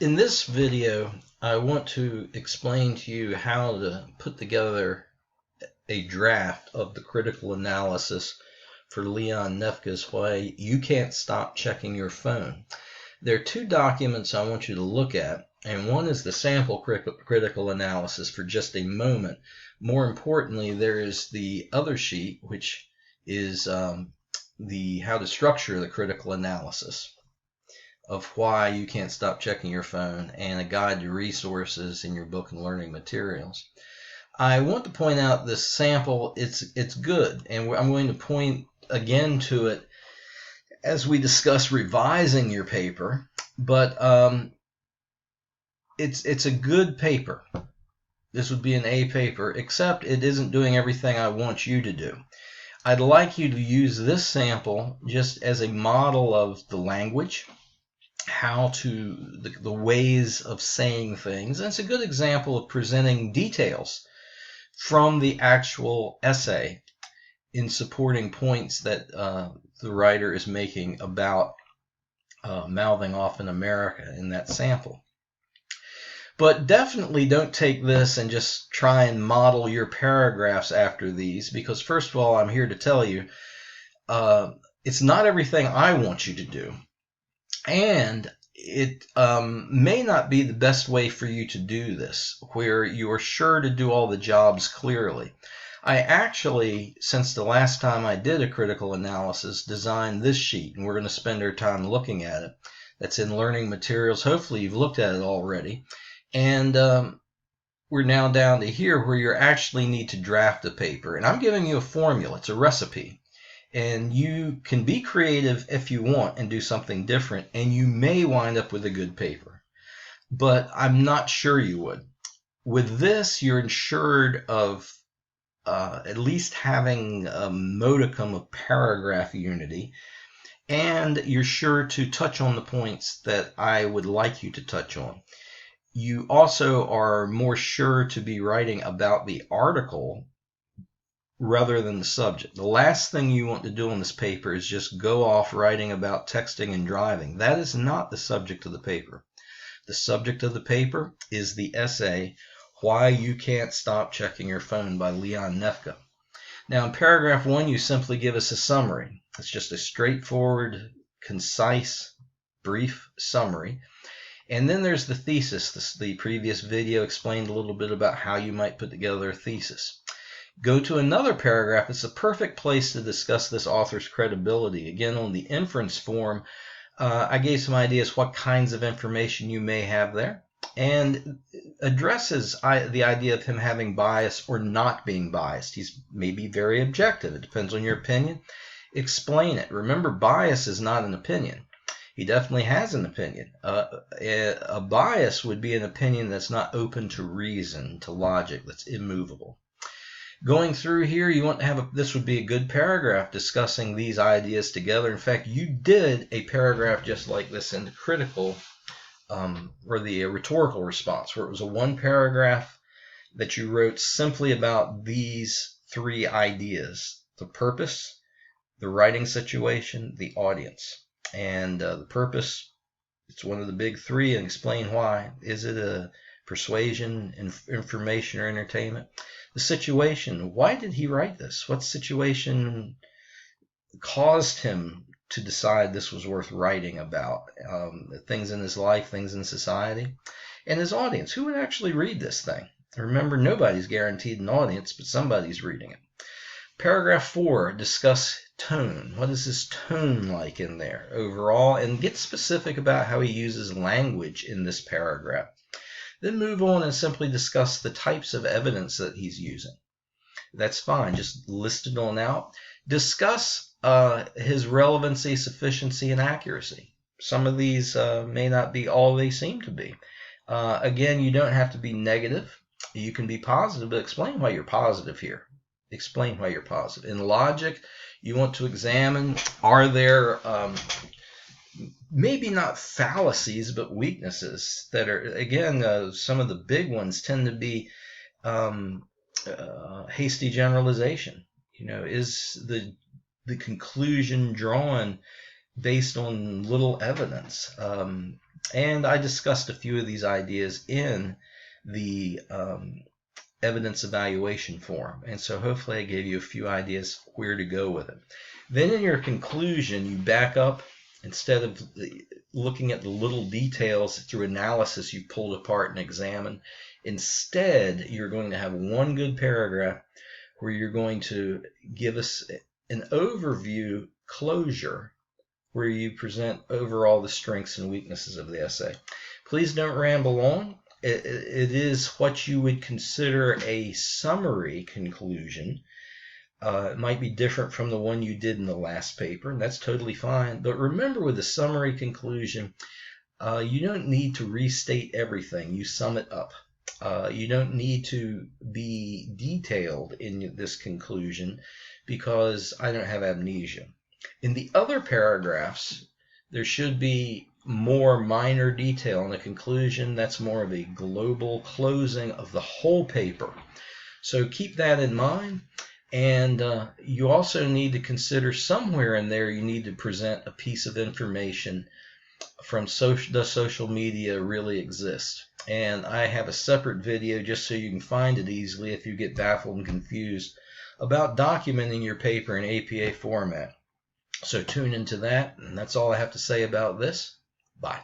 In this video, I want to explain to you how to put together a draft of the critical analysis for Leon Nefka's Why You Can't Stop Checking Your Phone. There are two documents I want you to look at, and one is the sample critical analysis for just a moment. More importantly, there is the other sheet, which is the how to structure the critical analysis of why you can't stop checking your phone, and a guide to resources in your book and learning materials. I want to point out this sample. It's good, and I'm going to point again to it as we discuss revising your paper. But it's a good paper. This would be an A paper, except it isn't doing everything I want you to do. I'd like you to use this sample just as a model of the language, how to the ways of saying things. And it's a good example of presenting details from the actual essay in supporting points that the writer is making about mouthing off in America in that sample. But definitely don't take this and just try and model your paragraphs after these, because first of all, I'm here to tell you it's not everything I want you to do. And it may not be the best way for you to do this, where you are sure to do all the jobs clearly. I actually, since the last time I did a critical analysis, designed this sheet, and we're going to spend our time looking at it. That's in learning materials. Hopefully you've looked at it already. And we're now down to here where you actually need to draft a paper. And I'm giving you a formula. It's a recipe. And you can be creative if you want and do something different, and you may wind up with a good paper. But I'm not sure you would. With this, you're ensured of at least having a modicum of paragraph unity, and you're sure to touch on the points that I would like you to touch on. You also are more sure to be writing about the article rather than the subject. The last thing you want to do on this paper is just go off writing about texting and driving. That is not the subject of the paper. The subject of the paper is the essay, Why You Can't Stop Checking Your Phone by Leon Nefka. Now in paragraph 1, you simply give us a summary. It's just a straightforward, concise, brief summary. And then there's the thesis. The previous video explained a little bit about how you might put together a thesis. Go to another paragraph. It's a perfect place to discuss this author's credibility. Again, on the inference form, I gave some ideas what kinds of information you may have there, and addresses the idea of him having bias or not being biased. He's maybe very objective. It depends on your opinion. Explain it. Remember, bias is not an opinion. He definitely has an opinion. A bias would be an opinion that's not open to reason, to logic, that's immovable. Going through here, you want to have this would be a good paragraph discussing these ideas together. In fact, you did a paragraph just like this in the critical or the rhetorical response, where it was a one paragraph that you wrote simply about these three ideas: the purpose, the writing situation, the audience. And the purpose, it's one of the big three, and explain why. Is it a persuasion, information, or entertainment? The situation, why did he write this? What situation caused him to decide this was worth writing about? Things in his life, things in society. And his audience, who would actually read this thing? Remember, nobody's guaranteed an audience, but somebody's reading it. Paragraph 4, discuss tone. What is his tone like in there overall? And get specific about how he uses language in this paragraph. Then move on and simply discuss the types of evidence that he's using. That's fine. Just list it on out. Discuss his relevancy, sufficiency, and accuracy. Some of these may not be all they seem to be. Again, you don't have to be negative. You can be positive, but explain why you're positive here. Explain why you're positive. In logic, you want to examine, are there maybe not fallacies, but weaknesses that are, again, some of the big ones tend to be hasty generalization. Is the conclusion drawn based on little evidence? And I discussed a few of these ideas in the evidence evaluation form. And so hopefully I gave you a few ideas where to go with it. Then in your conclusion, you back up. Instead of looking at the little details through analysis you pulled apart and examined, instead you're going to have one good paragraph where you're going to give us an overview closure where you present overall the strengths and weaknesses of the essay. Please don't ramble on. It is what you would consider a summary conclusion. It might be different from the one you did in the last paper, and that's totally fine. But remember, with a summary conclusion, you don't need to restate everything. You sum it up. You don't need to be detailed in this conclusion because I don't have amnesia. In the other paragraphs, there should be more minor detail in the conclusion. That's more of a global closing of the whole paper. So keep that in mind. And you also need to consider somewhere in there you need to present a piece of information from the social media really exists. And I have a separate video just so you can find it easily if you get baffled and confused about documenting your paper in APA format. So tune into that, and that's all I have to say about this. Bye.